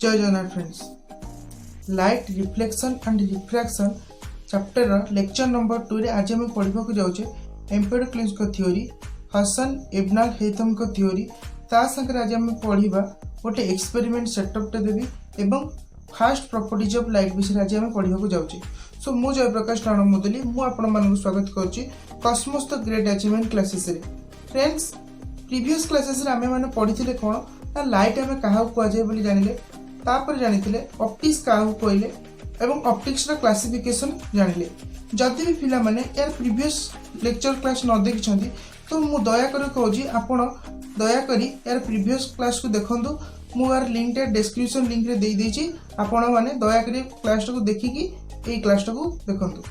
जय Jagannath friends. Light reflection and refraction chapter lecture number 2 रे आज हम पढ़ा जाऊे एम्पेडोक्लस को थ्योरी, हसन एबनाल हेथम को थ्योरी। ता संगे आज हम पढ़ा गोटे एक्सपेरिमेंट सेटअप देवी एवं फास्ट प्रॉपर्टीज ऑफ लाइट विषय आज हम पढ़ा जाऊे। सो मु जयप्रकाश राणा मुदुली मुझे स्वागत करुच्ची Cosmos the great achievement classes रे। फ्रेंड्स, प्रीवियस क्लासेस रे आमे माने पढ़ी कौन ना लाइट आम क्या कहुए बोली जानिले, तापर जानिले ऑप्टिक्स क्या कहले एवं ऑप्टिक्स रा क्लासिफिकेशन जानिले। जदि भी पिला माने यार प्रीवियस लेक्चर क्लास न देखिछंती तो मु दया कर कहूँ आपण दया करी यार प्रीवियस क्लास को देखंतु। मु यार लिंक टा डिस्क्रिप्शन लिंक रे दे देछि, आपण माने दया करी क्लास को देखिकी ए क्लास को देखंतु।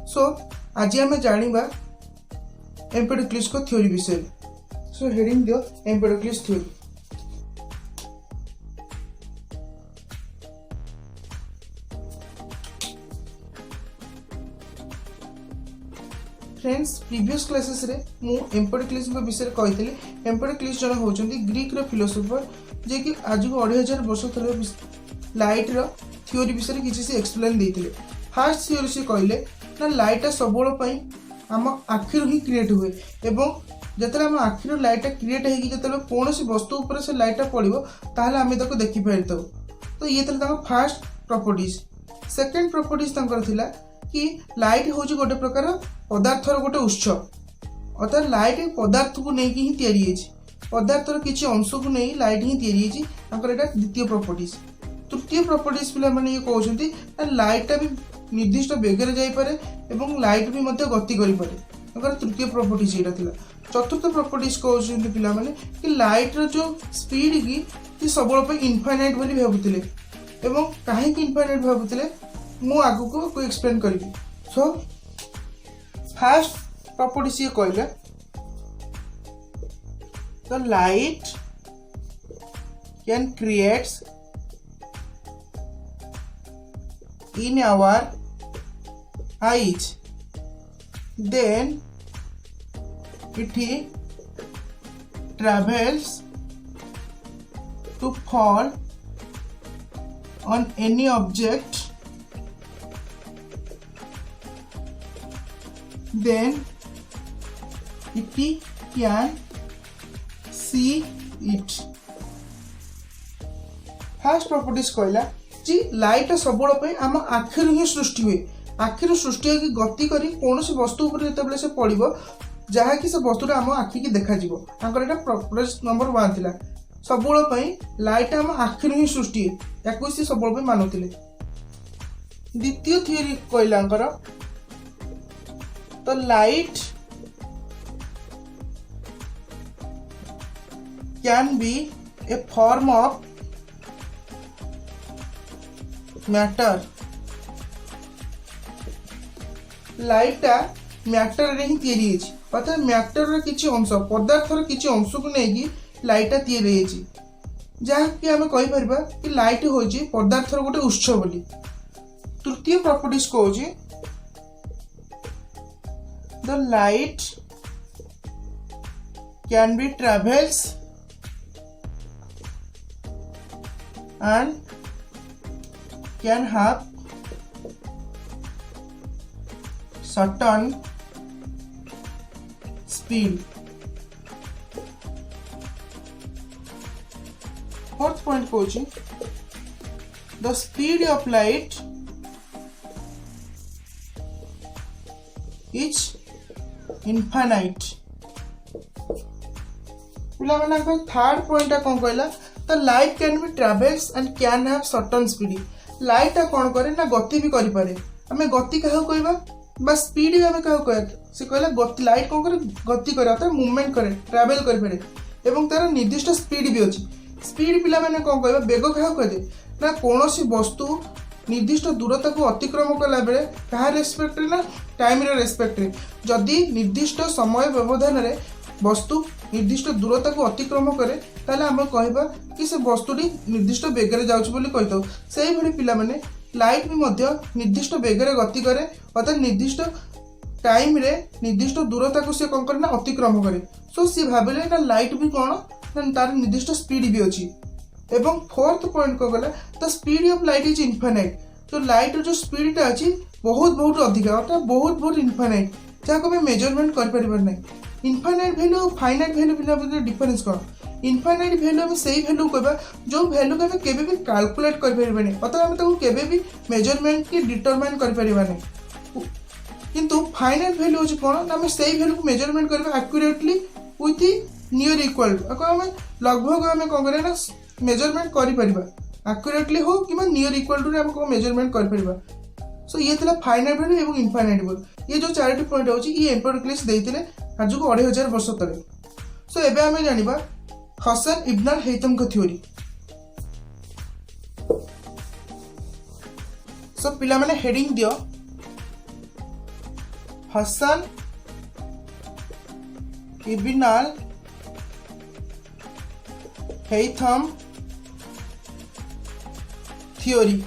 सो आज आम जानिबा एम्पेडोक्लस को थ्योरी विषय। सो हेडिंग दियो एम्पेडोक्लस थ्योरी। फ्रेंड्स, प्रीवियस क्लासेस रे मु एम्पेडोक्लस विषय कही। एम्पेडोक्लस जन होचंती ग्रीक रो फिलोसोफर जे कि आज को 2500 वर्ष तले लाइट रो थ्योरी विषय किसी से एक्सप्लेन देथिले। फर्स्ट थ्योरी से कहले ना लाइट सबुल पई आम आखिर ही क्रिएट हुए एवं जतले आम आखिर लाइट क्रिएट होगी जतले कौन सी वस्तु ऊपर से लाइट पड़ो ताहले आम ताको देखि पारतौ। तो ये तले ताको फर्स्ट प्रॉपर्टीज। सेकंड प्रॉपर्टीज तांकर थिला कि लाइट होची गोटे प्रकार पदार्थर गोटे उत्स, अर्थात लाइट पदार्थ को नहीं ही तैयारी होची, पदार्थर किसी अंश को नहीं लाइट ही तैयारी होची। तांकर एटा द्वितीय प्रॉपर्टीज। तृतीय प्रॉपर्टीज पिला माने ये कहउछंती लाइट भी निर्दिष्ट बेगरे जाई पारे एवं लाइट भी मध्य गति करि पारे। तांकर तृतीय प्रॉपर्टीज एटा थिला। चतुर्थ प्रॉपर्टीज कहउछंती पिला माने कि लाइट रो जो स्पीड की सबुल पे इनफाइनाइट बोली भाबुतिले एवं काहे कि इनफाइनाइट भाबुतिले मु आगु को एक्सप्लेन करिबी। सो फर्स्ट प्रॉपर्टीज ये कहले the light can creates in our eyes, then it travels to fall on any object, then it can see it. First properties कहला जी लाइट सबुल आम आखिर ही सृष्टि हुए। आखिर सृष्टि होगी गति करी कौन सी वस्तु उपर जिते से पड़ो जहाँकि से वस्तुटा आम आखिकी देखा प्रॉपर्टीज नंबर 1 थिला। सबुल लाइट आम आखिर ही सृष्टि या सबुल मानुले। द्वितीय थ्योरी कहला तो light can be A form of matter. लाइटा मैटर रे ही तैयारी होची, अर्थात मैटर रे किछि अंश पदार्थर किछि अंश को नेकी लाइटा तैयारी होची, जहा कि हमें कहि परबा कि लाइट होची पदार्थर गोटे उत्स बोली। तृतीय प्रॉपर्टीज को होची the light can be travels and can have certain speed. Fourth point coaching, the speed of light is infinite. Third point कौन कहला the light can be travels and can have certain speed. Light कौन करे ना गति भी करि पारे। हमें गति क्या कहबा बस स्पीड भी हमें क्या कह से कहला गति। लाइट कौन करे गति करे अर्थात मूवमेंट करे ट्रैवल कर पारे एवं तार निर्दिष्ट स्पीड भी अछि। स्पीड पिला माने कौन कहबा बेग क्या कहदे ना कौन सी वस्तु निर्दिष्ट दूरता को अतिक्रम कला बेले कहा रेस्पेक्ट रे ना टाइम रे रेस्पेक्ट रे। जदि निर्दिष्ट समय व्यवधान रे वस्तु निर्दिष्ट दूरता को अतिक्रम करे ताले आम कहबा कि से वस्तुटी निर्दिष्ट बेगरे जाउछ बोली कहितो। सेही भली पिला माने लाइट भी मध्य निर्दिष्ट बेगरे गति करे अर्थात निर्दिष्ट टाइम रे निर्दिष्ट दूरता को से कौन करे ना अतिक्रम करे। सो सी भाविले ना लाइट भी कौन ना तार निर्दिष्ट स्पीड भी अच्छी। एवं फोर्थ पॉइंट को गला the speed of light is infinite. तो लाइट जो स्पीडटा अच्छी बहुत बहुत अधिक अर्थात बहुत बहुत इनफाइनाइट जहाँ को मेजरमेंट कर इनफाइनाइट भैल्यू और फाइनाइट भैल्यू भितर डिफरेंस कौन? इनफाइनाइट भैल्यू आम से भैल्यू कहवा जो भैल्यू को आम के कैलकुलेट करें अर्थात आम के मेजरमेंट की डिटरमाइन कर किंतु फाइनाइट भैल्यू हूँ कौन ना से भैल्यू को मेजरमेंट करवा एक्यूरेटली विथ नियर इक्वल आम लगभग आम कौन करें ना मेजरमेंट कर एक्यूरेटली हो कि नियर इक्वल टू आम कौन मेजरमेंट कर। सो ये था फाइनाइट भैल्यू और इनफाइनाइट भैल्यू। ये जो 4टी पॉइंट होची ये एम्पिरिकलिस्ट देते आज को 2500 वर्ष तले। सो एबे आम जानिबा हसन इब्न अल हैथम का थ्योरी। सो पिला माने हेडिंग दियो हसन इब्न अल हैथम थ्योरी।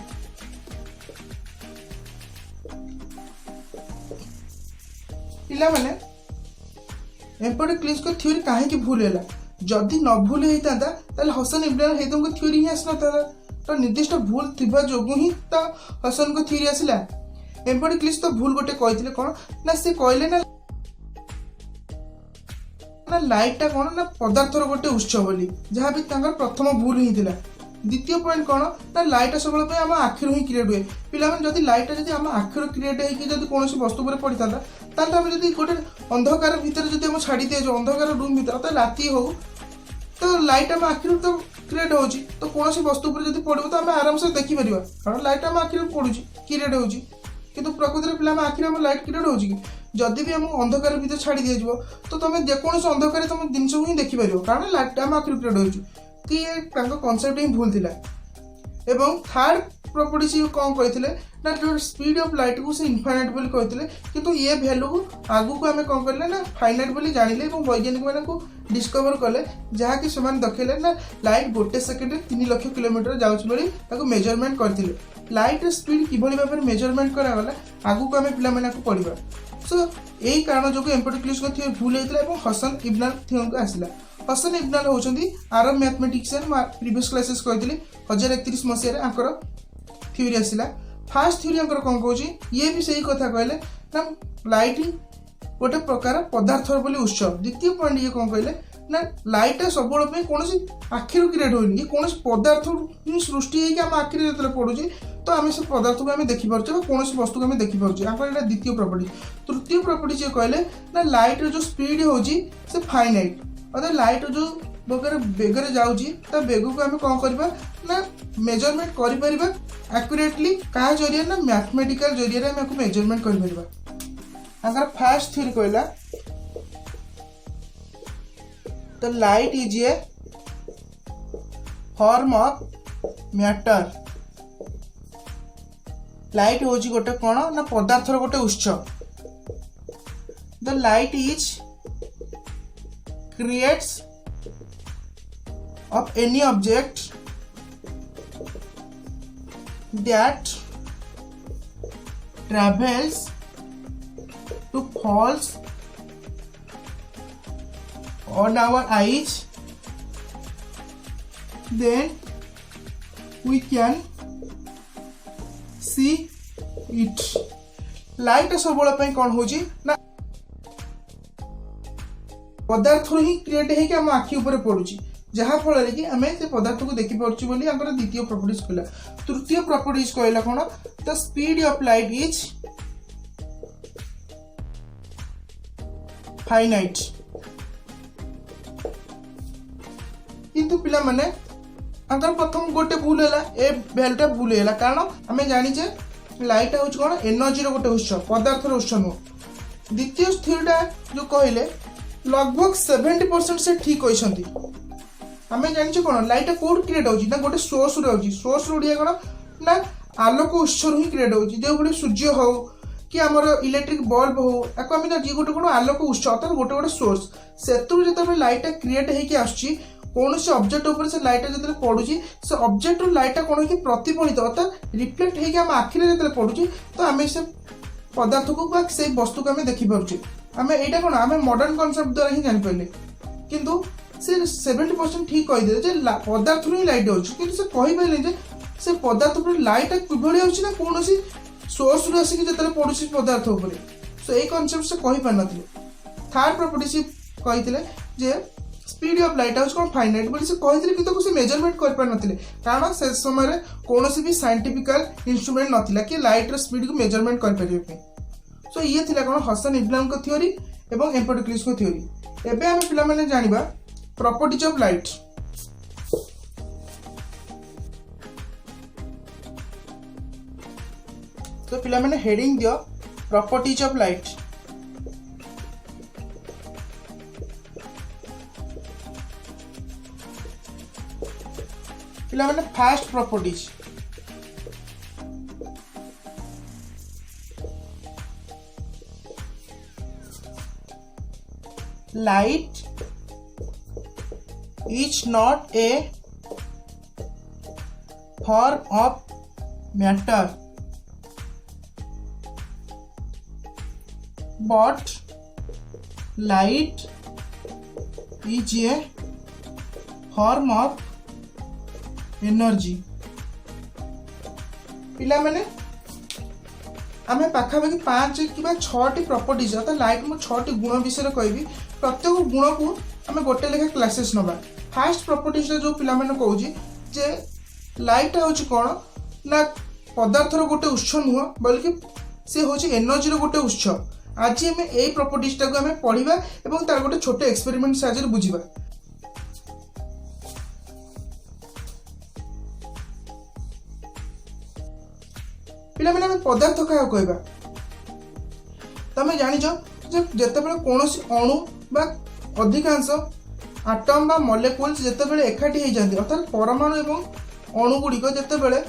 पिला माने एम्पिरिकलिस्ट को थ्योरी कहीं भूल है जदि न भूल होता हसन इब्न अल हैथम को थ्योरी ही आसना तो निर्दिष्ट भूल थिबा जोगु ही तो हसन को थ्योरी आसला। एम्पिरिकलिस्ट तो भूल गोटे कहते कौन ना से कहले ना लाइटा कौन ना पदार्थर गोटे उत्स बोली जहाँ भी प्रथम भूल ही थिला। द्वितीय पॉइंट कौन ना लाइट सब आम आखिर ही क्रिएट हुए पे जब लाइटा जब आम आखिर क्रिएट होगी कौन वस्तु पर पड़ी था आम जब गोटे अंधकार भितर जब छाड़ी दिए अंधकार रूम भर राति हो तो लाइट आम आखिर तो क्रिएट हो तो कौन वस्तु पर जब पड़ो तो आम आराम से देखिपर कारण लाइट आम आखिर पड़ू क्रिएट हो कि प्रकृति पे आखिर आम लाइट क्रिएट हो जदि भी आम अंधकार भितर छाड़ी दिज्व तो तुम जेकोसी अंधकार तुम जिन ही देखिपर कारण लाइट आम आखिर क्रिएट हो कि कनसेप्ट ही भूल थिला। एवं थर्ड प्रॉपर्टी कौन कहते ना जो स्पीड ऑफ लाइट को से इनफाइनाइट बोली कहते किंतु ये वैल्यू को आगु को आम कौन कले ना फाइनाइट बोली जानिले और वैज्ञानिक मान को डिस्कवर कले जहाँकि से देखले ना लाइट गोटे सेकेंड 3 लाख किलोमीटर जाऊँगी मेजरमेंट करते लाइट स्पीड किभली भाव में मेजरमेंट करागला आगु को आम पिला पढ़ा। सो यही कारण जो एम्पिरिकलिस्ट को थ्योरी भूल होता है हसन इब्न अल थ्योरी को आसला। हसन इब्न अल होचंदी अरब मैथमेटिशियन प्रीवियस क्लासेस कहते 1031 मसीह थ्योरी आसला। फास्ट थ्योरी कौन कौच ये भी सही कथा कहले ना लाइट गोटे प्रकार पदार्थर बोली उत्स। द्वितीय पॉइंट ये कौन कहले ना लाइट सब कौन आखिर क्रिएट होनी कौन पदार्थ सृष्टि होगी आम आखिर जो पड़ुचे तो आम से पदार्थ को देखिपुर कौन वस्तु को देखिपुर द्वितीय प्रॉपर्टी। तृतीय प्रॉपर्टी ये कहले ना लाइट जो स्पीड हो फाइनाइट अर्थात लाइट जो बेगर जाऊँगी बेग को आम कौन करवा ना मेजरमेंट कर एक्यूरेटली क्या जरिए ना मैथमेटिकल जरिए आम मेजरमेंट कर। फास्ट थ्योरी कहला तो light is a form of matter. Light हूँ गोटे कौन ना पदार्थर गोटे उत्स। The light is creates of any object that travels to falls on our eyes, then we can see it. Light सब कौन हो ना पदार्थ ही क्रिएट है आम आखि ऊपर पड़ुची जहाँ फल कि आम से पदार्थ को देखिपुर द्वितीय प्रॉपर्टीज कहला। तृतीय प्रॉपर्टीज कहला कौन the speed of light is finite. किंतु पिला माने प्रथम गोटे भूल है ए वैल्यूटा भूल है कारण आम जाचे लाइट हूँ कौन एनर्जी गोटे उत्स पदार्थर उत्स नुह। द्वितीय थ्योरीटा जो कहले लगभग 70% से ठीक होती आम जाने कौन लाइट कौट क्रिएट होना गोटे सोर्स सोर्स ओडिया कौन ना आलोक उत्स ही क्रिएट हो जो भाई सूर्य हो कि आमर इलेक्ट्रिक बल्ब हो आपको आम गोटे कौन आलोक उत्स अर्थात गोटे गोटे सोर्स से जो लाइटा क्रिएट होगी आसूँ कौन से ऑब्जेक्ट ऊपर से लाइटा जो पड़ुची से ऑब्जेक्ट लाइटा कौन कि प्रतिफलित अर्थात रिफ्लेक्ट होगी आम आखिरे जो पड़ुची तो आम से पदार्थ को से वस्तु को आम देखिपुचे आम यहाँ कौन आम मॉडर्न कॉन्सेप्ट द्वारा ही जानीपारे किंतु से 70% ठीक कहीदे जे पदार्थ ही लाइट अच्छे कि से कहीपे जे से पदार्थ पर लाइट किभली अच्छी ना कौन सोर्स रु आसिक जो पड़ू पदार्थ उपर सो यही कनसेप्ट से कही पार नी। थर्ड प्रॉपर्टी से कही जे स्पीड ऑफ लाइट हाउस कौन फाइनाइट बोली से कही कि से मेजरमेंट कर पार नथिले कारण से समय कौन भी साइंटिफिकल इंस्ट्रूमेंट नथिला कि लाइट रो स्पीड को मेजरमेंट कर पारे। सो ये थिला कौन हसन इब्राहिम को थ्योरी एवं एम्पेडोक्लिस को थ्योरी। एबे हम पिला माने जानिबा प्रॉपर्टीज ऑफ लाइट। तो पिला माने हेडिंग दियो प्रॉपर्टीज ऑफ लाइट। पिला माने first properties light is not a form of matter but light is a form of energy। पिला माने आम पाखापाखि 5 कि 6टी प्रॉपर्टीज अर्थात लाइट मु 6टी गुण विषय कहबी प्रत्येक गुण को आम गोटे लेखा क्लासेस नवा। फास्ट प्रॉपर्टीज जो पिला माने कहूची जे लाइट होची कोन ना पदार्थर गोटे उत्स नुह बल्कि से होची एनर्जी रो गोटे उत्स। आज आम यही प्रॉपर्टीज को आम पढ़ा और तार गोटे छोटे एक्सपेरिमेंट साहाय्य बुझा। पिला माने आम पदार्थ क्या कहबा तमें जानिछ जेतेबेले कौनसी अणु बा अधिकांश आटम बा मॉलिक्यूल्स जेतेबेले एकाठी हो जाती अर्थात परमाणु एवं अणु गुड़िक जेतेबेले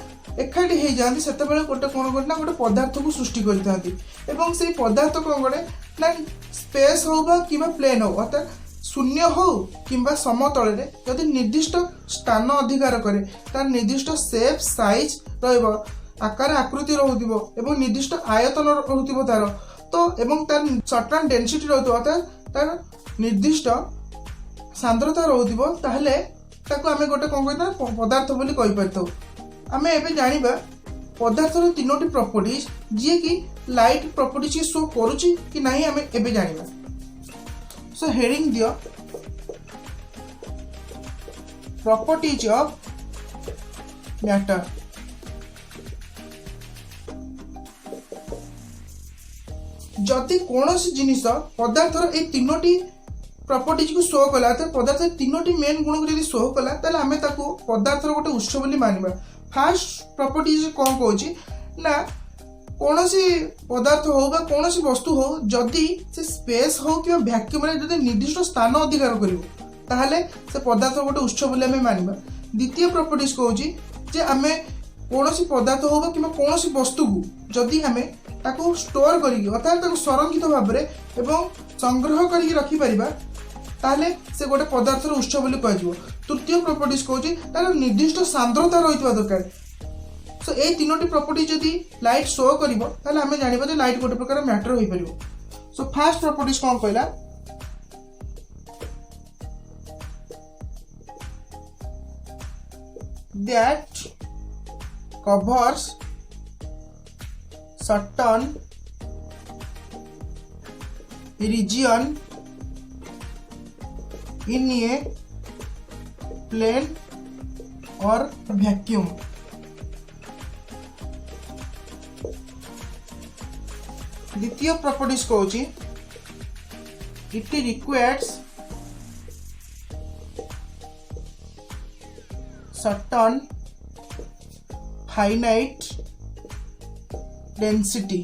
एकाठी हो जाती सेतेबेले गोटे कौन गोटे ना गोटे पदार्थ को सृष्टि करथांती एवं से पदार्थ कौन गोटे ना स्पेस हो बा किबा प्लेन हो अर्थात शून्य हो किंबा समतल रे यदि निर्दिष्ट स्थान अधिकार करे तार निर्दिष्ट शेप साइज रहइबो आकार आकृति रहउतिबो एवं निर्दिष्ट आयतन रहउतिबो तार तो एवं तार सर्टेन डेंसिटी रहउतिबो अर्थात तार निर्दिष्ट सांद्रता रहउतिबो ताहले ताको आमे गोटे कोन कहता पदार्थ बोली कहि परथौ। आमे एबे जानिबा पदार्थर तीनोटी प्रॉपर्टीज जे कि लाइट प्रॉपर्टीज के शो करूची कि नाही आमे एबे जानिबा। सो हेडिंग दियो प्रॉपर्टीज ऑफ मैटर। जदि कौन जिनिस पदार्थर ये तीनोटी प्रॉपर्टीज को शो कला तो पदार्थ तीनोटी मेन गुण को शो कला ताले आमे ताको पदार्थर गोटे उत्स बोली मानिबा। फास्ट प्रॉपर्टीज कौन कहूची ना कौन पदार्थ हो बा कौन वस्तु हो जदि से स्पेस हो कि वैक्यूम रे जदि निर्दिष्ट स्थान अधिकार करिवो ताहले से पदार्थ गोटे उत्स बोली आमे मानिबा। द्वितीय प्रॉपर्टीज कहूची जे आमे कौन पदार्थ हो बा कि कौन वस्तु को जदि आमे ताको स्टोर करी अर्थात ताको संरक्षित भाव में एवं संग्रह करके रखिपर ताहले से गोटे पदार्थर उत्स बोली कह। तृतीय प्रॉपर्टीज कहूची तार निर्दिष्ट सांद्रता रही दरकार। सो ये तीनोटी प्रॉपर्टी जदि लाइट शो करिवो ताहले आमे जानिबा जे लाइट गोटे प्रकार मैटर होई परिवो। सो फर्स्ट प्रॉपर्टीज कौन कहला that covers certain region in a plane or vacuum। द्वितीय प्रॉपर्टीज कहूची it requires certain finite density।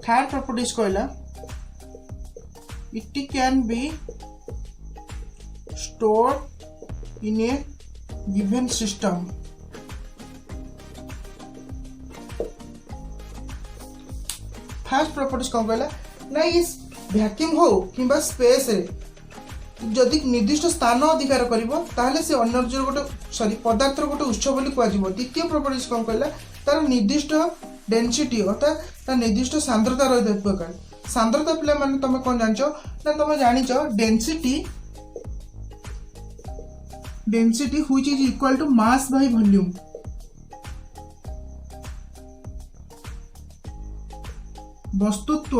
Third properties कहला it can be stored in a given system। First properties कौन कहला ना ये वैक्यूम हो किंबा स्पेस रे जदि निर्दिष्ट स्थान अधिकार करिवो ताहले से एनर्जी गोटे सॉरी पदार्थर गोटे उत्स बोली कहजिवो। द्वितीय प्रॉपर्टीज कौन कहला तार निर्दिष्ट डेंसिटी अर्थात तार निर्दिष्ट सांद्रता रही प्रकार। सांद्रता पिला माने तुम कौन जान ना तुम जान density which is equal to mass by volume. वस्तुत्व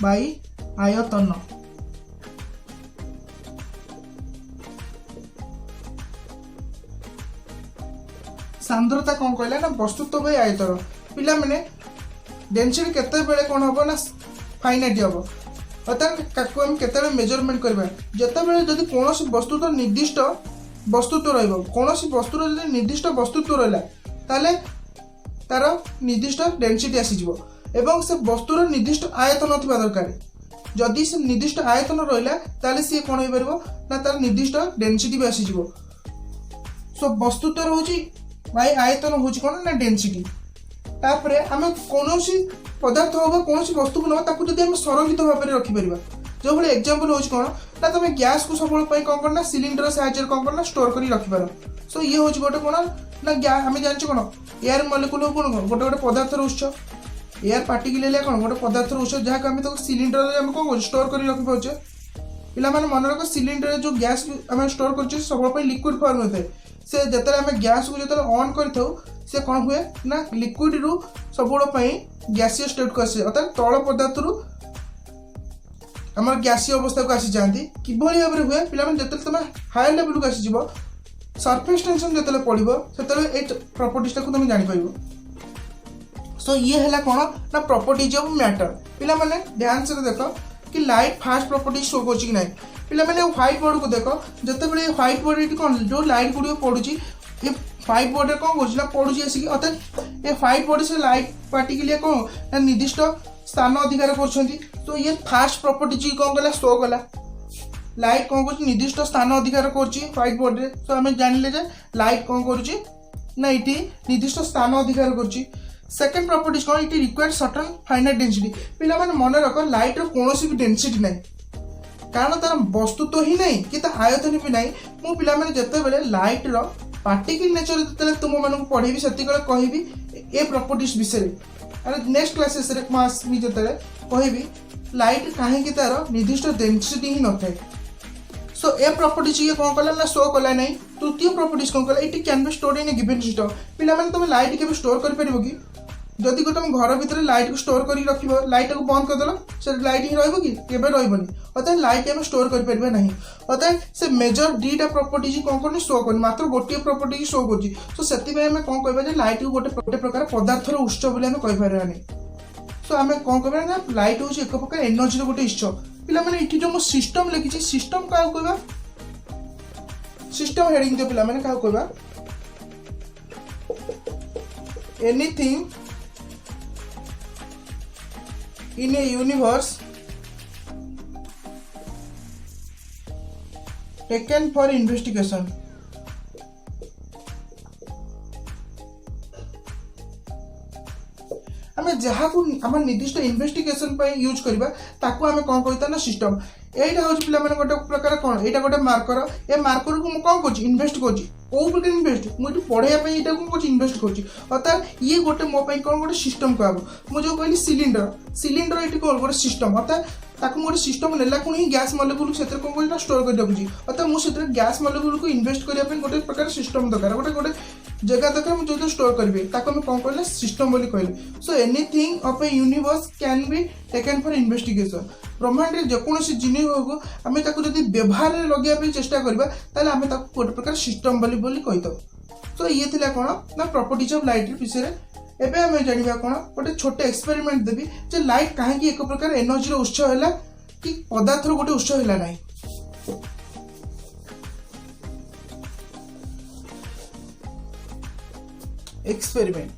बाय आयतन। सांद्रता कौन कहला ना वस्तुत्व बाय आयतन। पिला माने डेंसिटी केते बेले कौन हम ना फाइनाइट हम अर्थात हम केते मेजरमेंट करबा जते बेले जदि कोनोसी वस्तु तो निर्दिष्ट वस्तुत्व रहइबो कोनोसी वस्तुर जदि निर्दिष्ट वस्तुत्व रहला ताले तार निर्दिष्ट डेंसिटी आसी जिवो एवं से वस्तुर निर्दिष्ट आयतन थिबा दरकार। जदि से निर्दिष्ट आयतन रहला ताले से कोन होई परबो ना तार निर्दिष्ट डेंसिटी भी आसी जिवो। सो वस्तुत्व रहउची बाय आयतन होची कोन ना डेंसिटी। तापरे आम कौन पदार्थ हो कौन वस्तु को ना हम संरक्षित भाव में रखिपर जो भाई एग्जांपल हो कौन ना तुम गैस को सब कौन करना सिलिंडर साहाय्य कौन करना स्टोर कर रखिपार। सो ये हूँ गोटे कौन ना आम जाने कौन एयर मलिक्यूल कौन गोटे गोटे पदार्थ उत्स एयर पार्टिकल कौन गोटे पदार्थ उत्स जहाँ आम तो सिलिंडर आम कौन स्टोर कर रखिपारे। पिला मन रख सिलिंडर जो गैस आम स्टोर कर सब लिक्विड फॉर्म होता है से जिते आम गैस को जो ऑन कर से कौन हुए ना लिक्विड रु सब गैसीय स्टेट को आसे अर्थात तल पदार्थ रु आम गैसीय अवस्था को आसी जाती कि भाव में हुए पे जो तुम हायर लेवल को आसीज सरफेस टेंशन जो पड़ो से प्रॉपर्टीज को तुम जापर। सो ये है कौन ना प्रॉपर्टीज ऑफ मैटर। पिला माने ध्यान से देख कि लाइट फास्ट प्रॉपर्टीज शो कर कि ना पिला माने व्हाइट बोर्ड को देख जिते बड़े व्हाइट बोर्ड ये कौन जो लाइट गुड़ पड़ुची ये व्हाइट बोर्ड कौन कर पड़ुची आसिक अर्थात ये व्हाइट बोर्ड से लाइट पार्टिकल कौन ना निर्दिष्ट स्थान अधिकार कर। तो ये फास्ट प्रॉपर्टी कौन कला शो कला लाइट कौन कर निर्दिष्ट स्थान अधिकार कर व्हाइट बोर्ड रे। तो आम जानिले जे लाइट कौन करुची ना ये निर्दिष्ट स्थान अधिकार कर। सेकेंड प्रॉपर्टीज कौन it required certain finite density. पिला माने मन रख लाइट रो कोनोसी भी डेंसिटी नहीं कारण तार वस्तुत्व ही नहीं कि आयतन भी नहीं। मु पिला माने जते बेले लाइट रो पार्टिकल नेचर जते तुम मानक पढ़ेबी सेति कले कहबी ए प्रॉपर्टीज विषय अरे नेक्स्ट क्लासेस रे मास मी जते कहबी लाइट काहे कि तार निर्दिष्ट डेंसिटी ही न थाए। सो ए प्रॉपर्टीज ये कौन कला ना शो कला नहीं। तृतीय प्रॉपर्टीज कौन कला it can be stored in A given system. पिला माने तुम लाइट के स्टोर कर परिबो कि जदि तुम घर भितर लाइट को स्टोर कर रखिबो लाइट को बंद कर देलो से लाइट ही रहइबो कि केबे रहइबोनी अर्थात लाइट हम स्टोर कर परिबे नहीं अर्थात से मेजर डीटा प्रॉपर्टीज कौन करनी शो करनी मात्र गोटे प्रॉपर्टी शो करछि। सो सेति में हम कौन कहबा जे लाइट को गोटे प्रकार पदार्थर उत्स बोली हम कहि पारे नहीं। सो आम कौन कहबा ना लाइट होछि एक प्रकार एनर्जी रो गोटे उत्स। पिला माने इठी जो मो सिस्टम लिखिछि सिस्टम का कहबा सिस्टम हेडिंग जो पिला माने का कहबा anything in a universe taken for investigation। आम जहाँ को आम निर्दिष्ट इन्वेस्टिगेशन यूज करवा ताकू आम कौन कहता ना सिस्टम। यहाँ हूँ पे गोटे प्रकार कौन यहाँ गोटे मार्कर ए मार्कर को कौन कर इन्वेस्ट कर कौ प्रकार इन्वेस्ट मुझे पढ़ाई यहाँ कौन इन्वेस्ट कर अर्थात ये गोटे मो कौन गोटे सिस्टम कहब मुझे कहली सिलिंडर ये कौन गोटे सिस्टम अर्थात ताकू गोटे सिस्टम नेला को ही गैस मलिक्यूल से कौन कर स्टोर कर रखुच्छी अर्थात मुझे गैस मलिक्यूल को इन्वेस्ट करने गोटे प्रकार सिस्टम दरकार गोटे गोटे जगह दरकार मुझे जो स्टोर करेंगे ताको कौन कहले सिस्टम बोली कहले। So anything of A universe can be taken for investigation. ब्रह्मांड रे जेकोसी जिनिस हो आम जब व्यवहार लगे चेष्टा करबा ताले आम गोटे प्रकार सिस्टम बोली कहीदो। सो ये थिला कौन ना प्रॉपर्टीज ऑफ लाइट विषय एबे आम जानिबा कौन गोटे छोटे एक्सपेरिमेंट देबी जे लाइट काहे एक प्रकार एनर्जी रो उत्स हैला कि पदार्थ रो गोटे उत्स हैला नाही। एक्सपेरिमेंट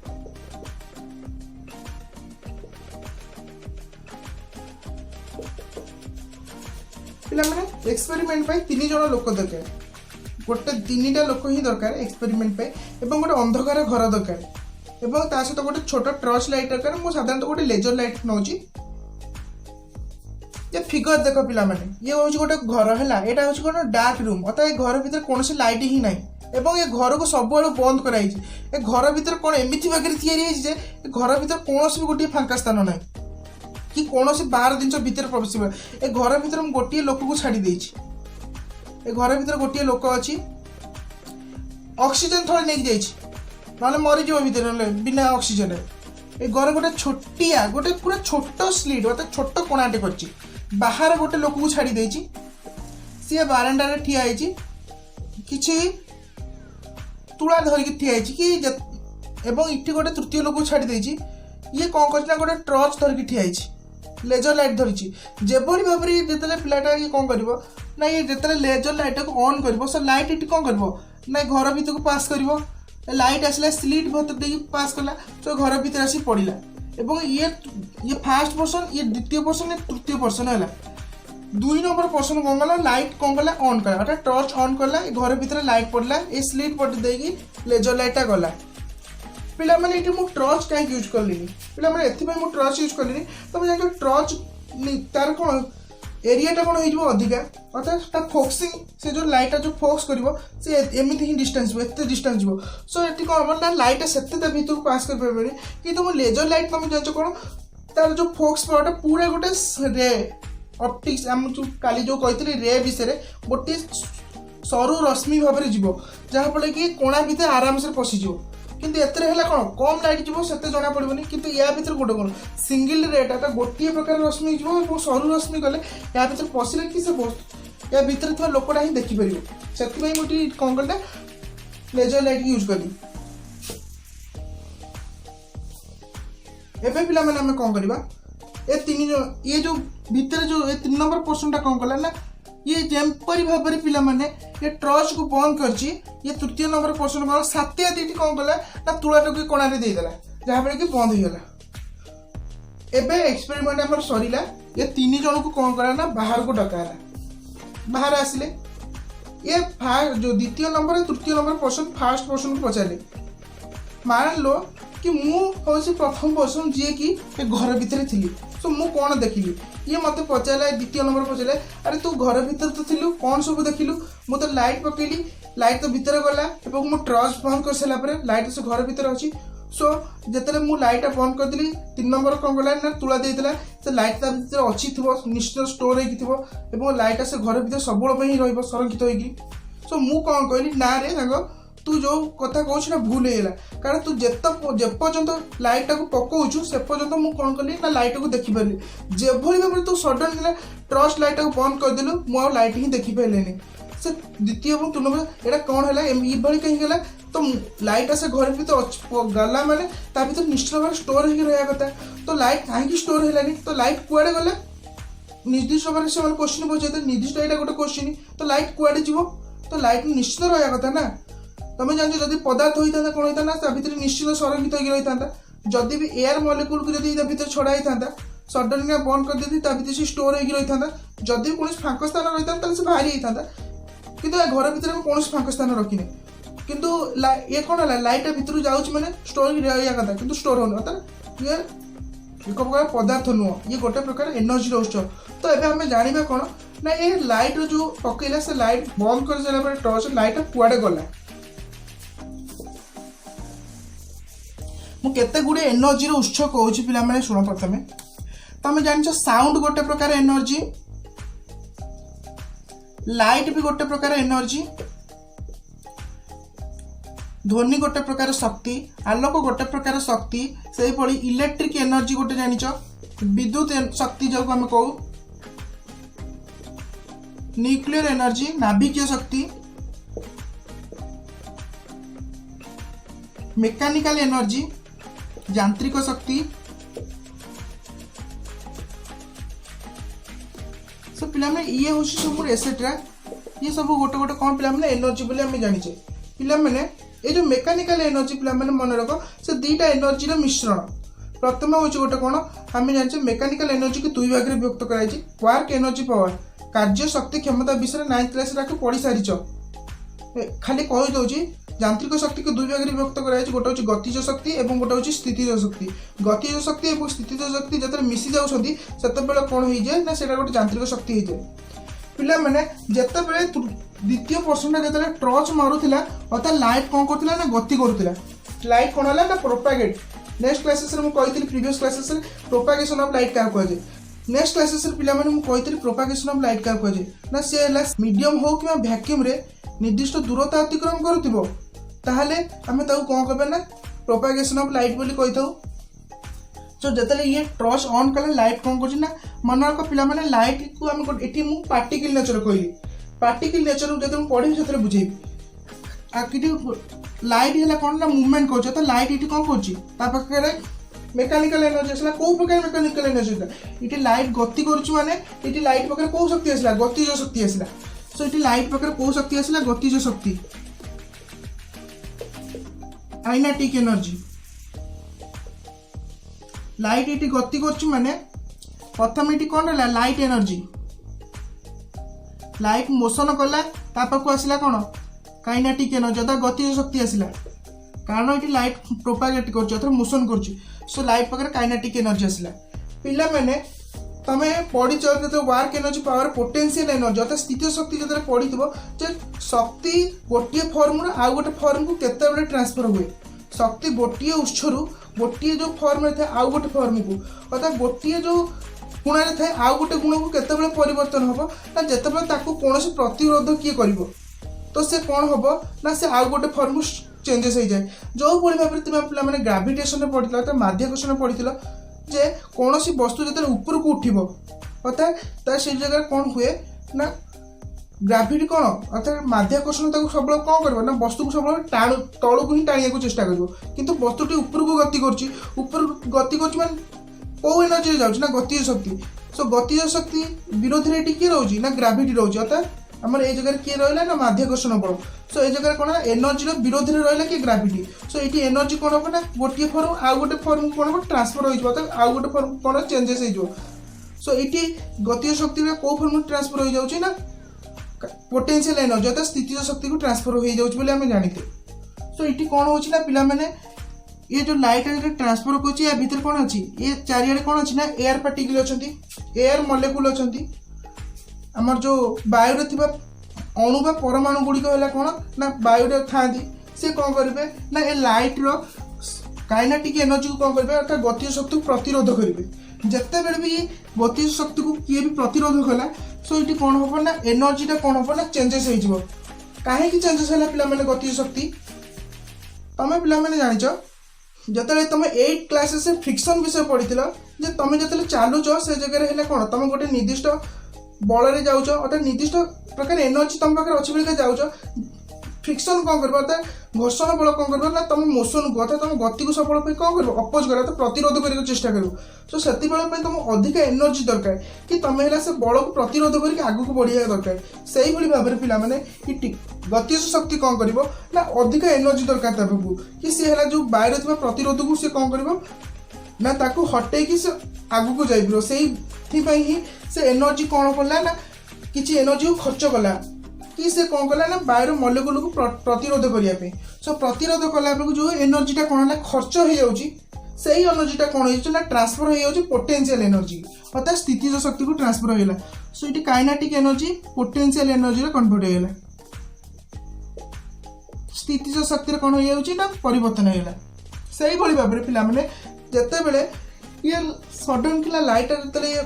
पे एक्सपेरिमेंट पे 3 जन लोक दरकार गोटे 3टा लोक ही दरकार एक्सपेरिमेंट पे एवं गोटे अंधकार घर दरकार एवं ता सहित गोटे छोट टॉर्च लाइट दरकार। मु साधारणतः गोटे लेजर लाइट नौची ये फिगर देख पिला माने ये हूँ गोटे घर है यहाँ हूँ कौन डार्क रूम अर्थात घर भीतर कौन लाइट ही ना एवं ये घर को सब बंद कराई घर भीतर कौन एमती भाग घर भीतर कौन भी गोटे फांका स्थान ना कि कौन से बाहर जिन भितर प्रवेश ए घर भितर गोटे लोक को छाड़ी देछि ए घर भितर गोटे लोक अच्छी ऑक्सीजन थोड़े नहीं जाइए ना मरीज भितर ना बिना ऑक्सीजन ए घर गोटे छोटिया गोटे पूरा छोट स्लीट मतलब छोट कोणाटे कर बाहर गोटे लोक को छाड़ी देछि सी बारंडार ठिया किछि तुला धरिकी ठिया कि एवं इटी गोटे तृतीय लोक को छाड़ी देछि ये कौन कर गोटे टर्च धरिकी ठिया लेजर लाइट धरी जेभली भाव में जिते पिलाटा ये कौन कर ना ये जिते लेजर लाइट को ऑन कर सो लाइट ये कौन कर ना घर भीतर को पास कर लाइट आसला स्लीट भीतर दे पास कला तो घर भीतर आसी पड़ा एवं ये फास्ट पर्सन ये द्वितीय पर्सन ये तृतीय पर्सन है 2 नंबर पर्सन कौन कला लाइट कौन कला ऑन कला अर्थात टर्च ऑन कला घर भीतर लाइट पड़ला ये स्लीट पट देगी लेजर लाइटा गला पिला माने ये मु टर्च कहीं यूज कली पिला माने एथि मु टर्च यूज कली तुम जान टर्च तार कौन एरियाटा कौन हो अधिका अर्थात फोक्सिंग से जो लाइटा जो फोक्स कर एमती ही डिस्टेंस एत डिस्टेंस जीव सो ये कौन हम ना लाइटा से भर को पास कर पारे कि तुम लेजर लाइट तुम जान कौन तार जो फोक्स पावरटा पूरा गोटे रे ऑप्टिक्स आम जो काली जो कही रे विषय गोटे सरू रश्मि भाव में जीव जहाँफल कि कोणा भितर आराम से पशिज किंतु एतरे है कौन कम लाइट जीव से जना पड़ोनी किंतु या भीतर गोटे कौन सिंगल रेटा गोटे प्रकार रश्मि जीव सरू रश्मि गले या भीतर पशिले कि या भीतर थोड़ा लोकटा ही देखिपर से मुझे कौन कला लेजर लाइट यूज कली एवं पिला माने कौन करवा ये जो भीतर जो 3 नंबर पर्सन कौन कला ना ये जेपरी भाव में पिला माने ये टर्च को बंद करची ये तृतीय नंबर पर्सन कौन सातिया दीटी कौन कला ना तुलाटा को कोणारे देदेला जहाँफल कि बंद हो गला एबे एक्सपेरिमेंट आम सरीला ये 3 जन को कौन करा ना बाहर को डकाला बाहर आसिले ये जो द्वितीय नंबर तृतीय नंबर पर्सन फास्ट पर्सन को पचारे मान लो कि मुझे प्रथम पर्सन जी कि घर भितर थी तो मु कौन देखिली ये मत पचारा द्वितीय नंबर पचारे अरे तू घर भीतर तो थिलु कौन सब देखिलु मु तो लाइट पकेली लाइट तो भीतर गला और मुझे टर्च बंद कर सारापर लाइट से घर भीतर अच्छी सो जिते मुझे लाइटा बंद करदेली 3 नंबर कौन कला ना तुला देता से लाइट ता भीतर अच्छी थो निश्चित स्टोर हो लाइट से घर भीतर सब संरक्षित होगी सो मु कौन कहली ना रे सांग तू जो कथा कहूँ ना भूल होगा कारण तू जेपर्यंत लाइट को पकाऊ से पर्यंत मुझे कौन कली ना लाइट को देखिपारे जेभली भाव में तू सडन टर्च लाइट को बंद करदेलु मुझे लाइट ही देखिपारे से द्वितीय और 3 नंबर यहाँ कौन है ये कहीं गला तो लाइट से घर भीतर गला माने ता भीतर निश्चित भाव स्टोर हो रहा कथा तो लाइट कहीं स्टोर है तो लाइट कुआड़े गला निर्दिष्ट भाव से क्वेश्चन पचारे निर्दिष्ट यहाँ गोटे क्वेश्चन तो लाइट कुआड़े जीव तो लाइट निश्चित रहा कथा ना तुम्हें जान जब पदार्थ होता कौन होता ना भीतर निश्चित संरक्षित हो रही था जदि भी एयर मॉलिक्यूल को जब भीतर छड़ा होता सडन बंद कर देती भीतर से स्टोर हो रही था जदि कौन फांक स्थान रही था से बाहरी होता किंतु घर भीतर कौन फांक स्थान रखिने किंतु ये कौन है लाइट भीतर जाऊँच मैंने स्टोर रहा कथा कि स्टोर होने अर्थात ये एक प्रकार पदार्थ नुह ये गोटे प्रकार एनर्जी उत्स तो ये आम जाना कौन ना ये लाइट जो पकेला से लाइट बंद कर सारा टर्च लाइट कुआड़े गला मुझे गुड़े एनर्जी उत्स कौच पे शुण प्रथम तुम जान साउंड गोटे प्रकार एनर्जी लाइट भी गोटे प्रकार एनर्जी ध्वनि गोटे प्रकार शक्ति आलोक गोटे प्रकार शक्ति से भली इलेक्ट्रिक एनर्जी गोटे जानिच विद्युत शक्ति जो आम कहू न्यूक्लियर एनर्जी नाभिकीय शक्ति मेकानिकल एनर्जी यांत्रिक शक्ति सो पिला ये हूँ सब एसेट्रा ये सब गोटे गोटे कौन पे एनर्जी बोले आम जाचे पे ये जो मेकानिकल एनर्जी पे मन रख से 2टा एनर्जी मिश्रण प्रथम हूँ गोटे कौन आम जाने मेकानिकल एनर्जी को 2 भाग में विभक्त कराई वर्क एनर्जी पावर कार्य शक्ति क्षमता विषय 9th क्लास पढ़ी सारी खाली कहीदे यांत्रिक शक्ति को 2 भाग में विभक्त कराई गोटे हूँ गतिज शक्ति और गोटे हूँ स्थितिज शक्ति गतिज शक्ति और स्थितिज शक्ति जो मिसी जाऊँगी से कौन हो जाए ना से गोटे यांत्रिक शक्ति हो जाए पिला मैंने जितेबाला द्वितीय पर्सन जो टर्च मारूला अर्थात लाइट कौन करूला ना गति करूला लाइट कौन है ना प्रोपागेट नेक्स्ट क्लासेस में कही previous classes propagation of light क्या कहुए नेक्स्ट क्लासेस पिला माने कही प्रोपागेशन ऑफ लाइट क्या कहुए ना सी है मीडियम हो कि वैक्यूम रे निर्दिष्ट दूरता अतिक्रम करुथिबो ताहले आमे ताऊ कोन कहबे ना प्रोपागेशन ऑफ लाइट बोली कहि थाउ। तो जतले ये टॉर्च ऑन कले लाइट कौन कर ना मन रख पिला माने लाइट को आम एटी मु पार्टिकल नेचर कहली पार्टिकल नेचर जो पढ़ी से बुझेबी आखिरी लाइट है कौन ना मूवमेंट कर तो लाइट ये कौन कर मेकानिकल एनर्जी आसला कौ प्रकार मेकानिकल एनर्जी ये लाइट गति कर लाइट पाखे कौ शक्ति आसला गतिज शक्ति आसला। सो ये लाइट पाखे कौ शक्ति आसला गतिज शक्ति काइनेटिक एनर्जी लाइट ये गति कर माने प्रथम ये कौन रहा लाइट एनर्जी लाइट मोशन कला पाखक आसला कौन काइनेटिक एनर्जी अर्थात गतिज शक्ति आसला कारण ये लाइट प्रोपागेट कर मोशन कर सो लाइट पाखे काइनेटिक एनर्जी आसला। पिला माने तमे पढ़ी जो work energy power potential energy अर्थात स्थित शक्ति जो पढ़ी जे शक्ति गोटे फर्म आउ गोटे फर्म को केते ट्रांसफर हुए शक्ति गोटे उत्सर गोटे जो फर्म थे आउ गोटे फर्म को अर्थात गोटे जो गुण थे आउ गोटे गुण को केते परिवर्तन हम ना जिते कौन प्रतिरोध किए कर तो से कौन हम ना से आउ गोटे फर्म चेंजेस हो जाए जो भाई भाव तुम पे ग्राविटेशन पढ़ी अर्थात माध्याकर्षण पढ़ी जे कौन वस्तु जो ऊपर को उठब अर्थात से जगह कौन हुए ना ग्राविटी कौन अर्थात माध्याकर्षण सब कौन कर ना वस्तु को सब तल को ही टाणिया चेष्टा कर किंतु वस्तुटी ऊपर को गति कर कौ एनर्जी जाऊँ ना गतिज शक्ति। सो गतिज शक्ति विरोध में किए रोचे ना ग्राविटी रोचे अर्थात आम ये जगह किए रहा ना माध्याकर्षण बल। सो ये जगह कौन एनर्जी विरोध में रहा कि ग्राविटी। सो ये एनर्जी कौन हम ना गोटे फर्म आउ गोटे फर्म कौन हम ट्रांसफर हो आउ गोटे फर्म कौन चेंजेस हो। सो ये गतिज शक्ति कौ फर्म ट्रांसफर हो जाऊँ ना पोटेंशियल एनर्जी अर्थात स्थितिज शक्ति को ट्रांसफर हो जाऊँ जानते। सो ये कौन हो पिला माने ये जो लाइट ट्रांसफर कर या भीतर कौन अच्छी ये चारिआडे कौन अच्छी ना एयर पार्टिकल अच्छा एयर मॉलिक्यूल अच्छा आमर जो वायु अणु बा परमाणु गुड़िक है कौन ना वायु था सी कौन करेंगे ना ये लाइट रो काइनेटिक एनर्जी को कौन करेंगे अर्थात गतिज शक्ति को प्रतिरोध करेंगे जिते बड़े भी गतिज शक्ति को किए भी प्रतिरोध कला। सो ये कौन हम ना एनर्जीटा कौन हम ना चेंजेस हो कहीं चेंजेस है पे गतिज शक्ति तुम पे जाच जो तुम 8 क्लासेस फ्रिक्शन विषय पढ़ी जे तुम जो चलुच से जगह है कौन तुम गोटे निर्दिष्ट बल जाऊच अर्थात निर्दिष्ट प्रकार एनर्जी तुम पाखे अच्छी बोलिक जाऊच फ्रिक्शन कौन कर अर्थात घर्षण बल कौन कर ना तुम मोशन को अर्थात तुम गति को सबल कौन कर अपोज कर प्रतिरोध करने चेष्टा कर। सो से तुम अधिक एनर्जी दरकार कि तुम है से बल को प्रतिरोध करके आगू को बढ़िया दरकार से भाव में पे गतिज शक्ति कौन कर ना अधिक एनर्जी दरकार ताकू कि सी है जो बाहर थी प्रतिरोध को सी कौन कर ना ताकू हटे कि से आगू को जाइए से से एनर्जी कौन कला ना किसी एनर्जी को खर्च कला कि से कौन कला ना बायु मॉलिक्यूल को प्रतिरोध करने। सो प्रतिरोध कला जो एनर्जीटा कौन है खर्च हो जाऊँगी से एनर्जीटा कौन हो ट्रांसफर हो जाऊँगी पोटेंशियल एनर्जी अर्थात स्थितिज शक्ति को ट्रांसफर होगा। सो ये kinetic energy potential energy convert होगा स्थितिज शक्ति कौन हो जाऊँगी ना परिवर्तन होगा। से भाव में पे जिते बड़े ये सडन किला लाइट जो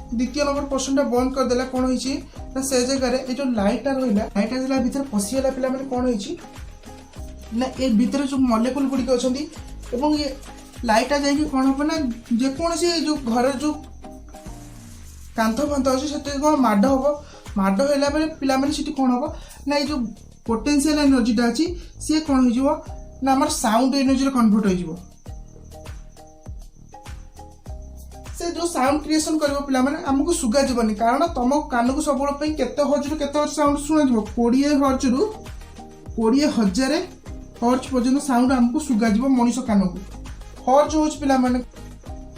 द्वितीय नंबर पर्सन बंद करदेला कौन होती ना से जगह ये जो लाइटा रहा लाइट आसला भीतर पशिगला पे कौन होती ना ये भीतर जो मॉलिक्यूल गुड़िक अच्छा ये लाइटा जा कौन हम ना जेकोसी जो घर जो कांथ फांथ अच्छे से कौन माड हम माड होला पे कौन हम ना ये जो पोटेंशियल एनर्जीटा अच्छी सी कौन हो ना आम साउंड एनर्जी कन्वर्ट हो से जो साउंड क्रिएशन कर पे आमको सुगा जीवन कारण तुम कान को सब केते हर्ज केते हर्ज साउंड शुणा 20 हर्ज रु 20,000 हर्ज पर्यटन साउंड आमको सुगा जीव मनीष कान को हर्ज हो पे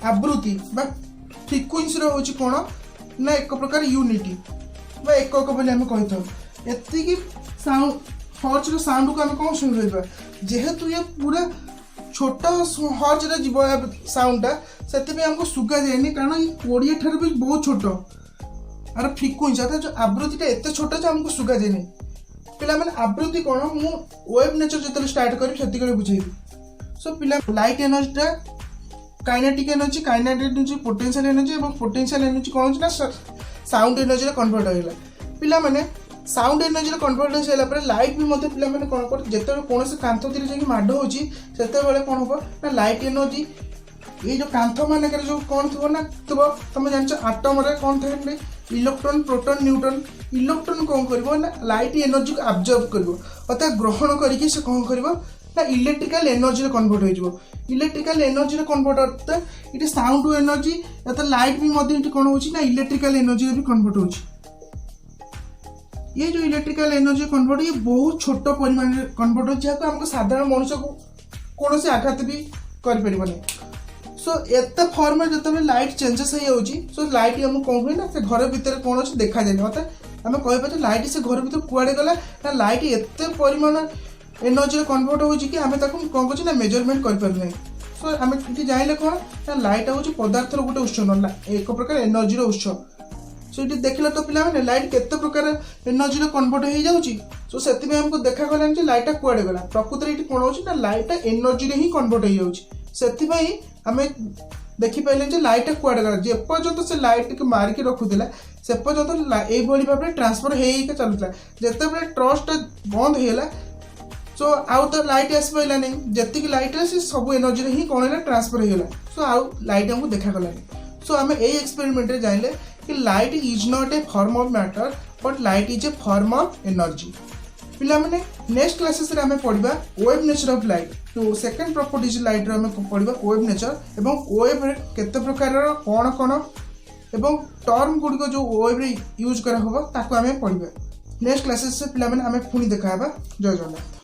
आवृत्ति फ्रिक्वेन्सी हो कौन ना एक प्रकार यूनिटी एकक बोली आम कही एति साउंड हर्ज साउंड को आम कौन शुणा जेहेतु ये पूरा छोट हर्ज जीव साउंडटा से आमको सुगा जाए कारण ये 20 ठार भी बहुत छोट आर फ्रिक्वेन्सी अर्थात जो आवृत्तिटा एत छोट आमको सुगा जाए पे आवृत्ति कौन मु वेब नेचर जो स्टार्ट करी से बुझेबी। सो पिला लाइट एनर्जीटा काइनेटिक एनर्जी पोटेंशियल एनर्जी और पोटेंशियल एनर्जी कौन ना साउंड एनर्जी कन्वर्ट होगा पिला माने साउंड एनर्जी कन्वर्ट हो सारा पर लाइट भी मतलब पिला माने कौन कर जिते कौन से कांथ तीर जाकि माड़ हो कौन हम ना लाइट एनर्जी ये जो कांथ मान जो कौन थो ना थो तुम जान आटम कौन थे इलेक्ट्रॉन प्रोटॉन न्यूट्रॉन इलेक्ट्रॉन कौन कर ना लाइट एनर्जी को अब्जर्व कर अर्थात ग्रहण करके से कौन कर ना इलेक्ट्रिकल एनर्जी कन्वर्ट हो इलेक्ट्रिकल एनर्जी कन्वर्ट अर्थात ये साउंड एनर्जी अर्थात लाइट भी कौन हो इलेक्ट्रिकल एनर्जी भी कन्वर्ट हो ये जो इलेक्ट्रिकल एनर्जी कन्वर्ट ये बहुत छोट परिमाण में कन्वर्ट हो जहाँ हमको साधारण मनुष्य को कौन से आघात भी कर सो एत फॉर्म जो लाइट चेंजेस हो सो लाइट आमको कौन हुए ना से घर भितर कौन अच्छे देखा जाए अर्थात आम कह लाइट से घर भर कुआड़े गला ना लाइट एत परिमाण एनर्जी कन्वर्ट हो आम कौन कर मेजरमेंट कर सो आम ये जाइले कौन ना लाइट हूँ पदार्थर गोटे उत्स एक प्रकार एनर्जी उत्स सो ये देखला तो पिला लाइट केते प्रकार एनर्जी कन्वर्ट हो जाऊँगी सो से आमको देखा गलानी कि लाइटा कुआड़े गला प्रकृत ये कौन हो लाइटा एनर्जी ही कन्वर्ट हो जाऊँगी आम देखिपारे लाइटा कुआड़े गला जेपर्यंत से लाइट के मारिक रखुला से पर्यंत यही भाव में ट्रांसफर हो चलूला जिते ट्रस्टा बंद होगा सो आउ तो लाइट आस पारा नहीं जी लाइट से सब एनर्जी ही कौन है ट्रांसफर होगा सो आउ लाइट आमको देखा गलानी सो आम यही एक्सपेरिमेंट जाइले कि light is not a form of matter but light is a form of energy पिला माने नेक्स्ट क्लासेस रे हमें पढ़िबा वेव नेचर ऑफ लाइट तो सेकंड प्रॉपर्टीज लाइट रे हमें पढ़िबा वेव नेचर एवं वेव रे केते प्रकार रो कोन कोन एवं टर्म गुडी को जो वेव रे यूज करा होबा ताको हमें पढ़िबा नेक्स्ट क्लासेस से पिला माने हमें पुनी देखाबा जय जगन्नाथ।